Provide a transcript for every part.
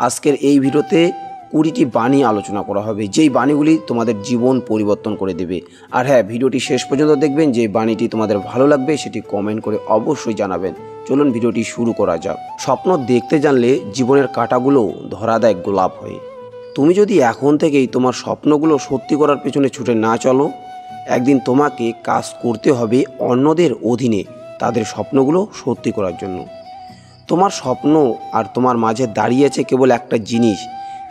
আজকের এই ভিডিওতে 20টি বাণী আলোচনা করা হবে, যেই বাণীগুলি তোমাদের জীবন পরিবর্তন করে দেবে। আর হ্যাঁ, ভিডিওটি শেষ পর্যন্ত দেখবেন। যে বাণীটি তোমাদের ভালো লাগবে সেটি কমেন্ট করে অবশ্যই জানাবেন। চলুন ভিডিওটি শুরু করা যাক। স্বপ্ন দেখতে জানলে জীবনের কাঁটাগুলো ধরা দেয় গোলাপ হয়ে। তুমি যদি এখন থেকেই তোমার স্বপ্নগুলো সত্যি করার পেছনে ছুটে না চলো, একদিন তোমাকে কাজ করতে হবে অন্যদের অধীনে তাদের স্বপ্নগুলো সত্যি করার জন্য। তোমার স্বপ্ন আর তোমার মাঝে দাঁড়িয়ে আছে কেবল একটা জিনিস,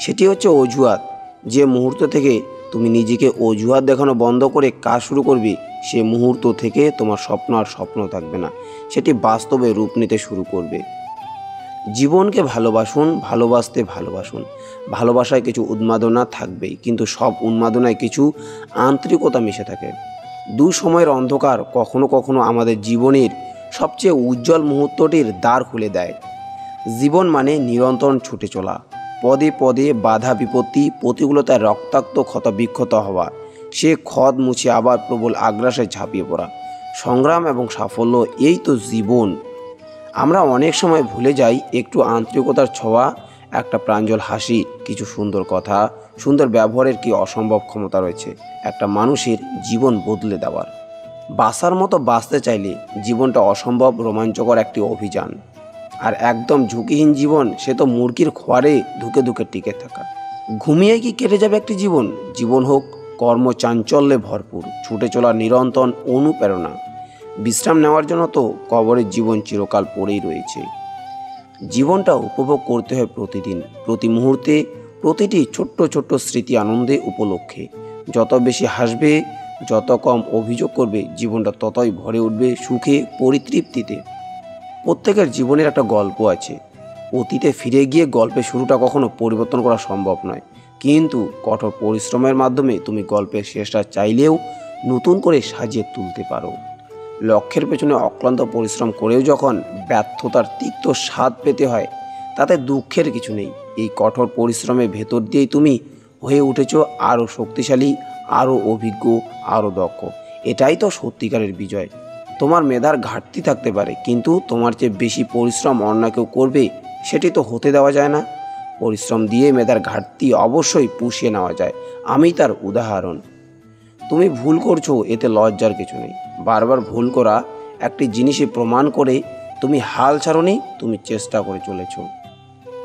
সেটি হচ্ছে অজুহাত। যে মুহূর্ত থেকে তুমি নিজেকে অজুহাত দেখানো বন্ধ করে কাজ শুরু করবে, সে মুহূর্ত থেকে তোমার স্বপ্ন আর স্বপ্ন থাকবে না, সেটি বাস্তবে রূপ নিতে শুরু করবে। জীবনকে ভালোবাসুন, ভালোবাসতে ভালোবাসুন। ভালোবাসায় কিছু উন্মাদনা থাকবেই, কিন্তু সব উন্মাদনায় কিছু আন্তরিকতা মিশে থাকে। দুই সময়ের অন্ধকার কখনো কখনো আমাদের জীবনের সবচেয়ে উজ্জ্বল মুহূর্তটির দ্বার খুলে দেয়। জীবন মানে নিরন্তর ছুটে চলা, পদে পদে বাধা বিপত্তি, প্রতিকূলতায় রক্তাক্ত ক্ষত বিক্ষত হওয়া, সে ক্ষত মুছে আবার প্রবল আগ্রাসে ঝাঁপিয়ে পড়া। সংগ্রাম এবং সাফল্য, এই তো জীবন। আমরা অনেক সময় ভুলে যাই একটু আন্তরিকতার ছোঁয়া, একটা প্রাঞ্জল হাসি, কিছু সুন্দর কথা, সুন্দর ব্যবহারের কি অসম্ভব ক্ষমতা রয়েছে একটা মানুষের জীবন বদলে দেওয়ার। বাঁচার মতো বাঁচতে চাইলে জীবনটা অসম্ভব রোমাঞ্চকর একটি অভিযান। আর একদম ঝুঁকিহীন জীবন, সে তো মুরগির খোয়ারে ধুকে ধুকে টিকে থাকা। ঘুমিয়ে কি কেটে যাবে একটি জীবন? জীবন হোক কর্মচাঞ্চল্যে ভরপুর, ছুটে চলা নিরন্তর অনুপ্রেরণা। বিশ্রাম নেওয়ার জন্য তো কবরের জীবন চিরকাল পড়েই রয়েছে। জীবনটা উপভোগ করতে হয় প্রতিদিন, প্রতি মুহূর্তে, প্রতিটি ছোট্ট ছোট্ট স্মৃতি আনন্দে উপলক্ষে। যত বেশি হাসবে, যত কম অভিযোগ করবে, জীবনটা ততই ভরে উঠবে সুখে, পরিতৃপ্তিতে। প্রত্যেকের জীবনের একটা গল্প আছে। অতীতে ফিরে গিয়ে গল্পের শুরুটা কখনো পরিবর্তন করা সম্ভব নয়, কিন্তু কঠোর পরিশ্রমের মাধ্যমে তুমি গল্পের শেষটা চাইলেও নতুন করে সাজিয়ে তুলতে পারো। লক্ষ্যের পেছনে অক্লান্ত পরিশ্রম করেও যখন ব্যর্থতার তিক্ত স্বাদ পেতে হয়, তাতে দুঃখের কিছু নেই। এই কঠোর পরিশ্রমের ভেতর দিয়েই তুমি হয়ে উঠেছ আরও শক্তিশালী, আরও অভিজ্ঞ, আরও দক্ষ। এটাই তো সত্যিকারের বিজয়। তোমার মেধার ঘাটতি থাকতে পারে, কিন্তু তোমার চেয়ে বেশি পরিশ্রম অন্য কেউ করবে সেটি তো হতে দেওয়া যায় না। পরিশ্রম দিয়ে মেধার ঘাটতি অবশ্যই পুষিয়ে নেওয়া যায়। আমি তার উদাহরণ। তুমি ভুল করছো, এতে লজ্জার কিছু নেই। বারবার ভুল করা একটি জিনিসই প্রমাণ করে তুমি হাল ছাড়োনি, তুমি চেষ্টা করে চলেছ।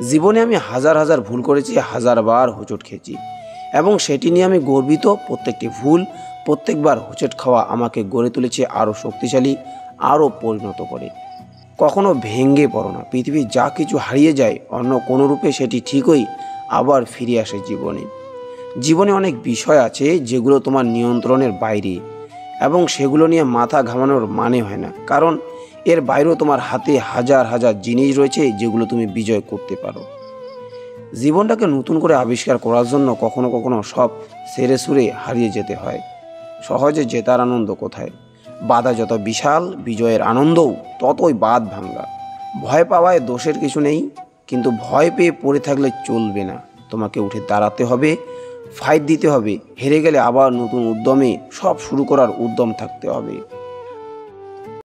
জীবনে আমি হাজার হাজার ভুল করেছি, হাজারবার হোঁচট খেয়েছি, এবং সেটি নিয়ে আমি গর্বিত। প্রত্যেকটি ভুল, প্রত্যেকবার হোঁচট খাওয়া আমাকে গড়ে তুলেছে আরও শক্তিশালী, আরও পরিণত করে। কখনো ভেঙে পড়ো না। পৃথিবীর যা কিছু হারিয়ে যায়, অন্য কোনো রূপে সেটি ঠিকই আবার ফিরে আসে জীবনে। জীবনে অনেক বিষয় আছে যেগুলো তোমার নিয়ন্ত্রণের বাইরে, এবং সেগুলো নিয়ে মাথা ঘামানোর মানে হয় না, কারণ এর বাইরেও তোমার হাতে হাজার হাজার জিনিস রয়েছে যেগুলো তুমি বিজয় করতে পারো। জীবনটাকে নতুন করে আবিষ্কার করার জন্য কখনো কখনো সব সেরে সুরে হারিয়ে যেতে হয়। সহজে জেতার আনন্দ কোথায়? বাধা যত বিশাল, বিজয়ের আনন্দও ততই বাঁধ ভাঙ্গা। ভয় পাওয়ায় দোষের কিছু নেই, কিন্তু ভয় পেয়ে পড়ে থাকলে চলবে না। তোমাকে উঠে দাঁড়াতে হবে, ফাইট দিতে হবে। হেরে গেলে আবার নতুন উদ্যমে সব শুরু করার উদ্যম থাকতে হবে।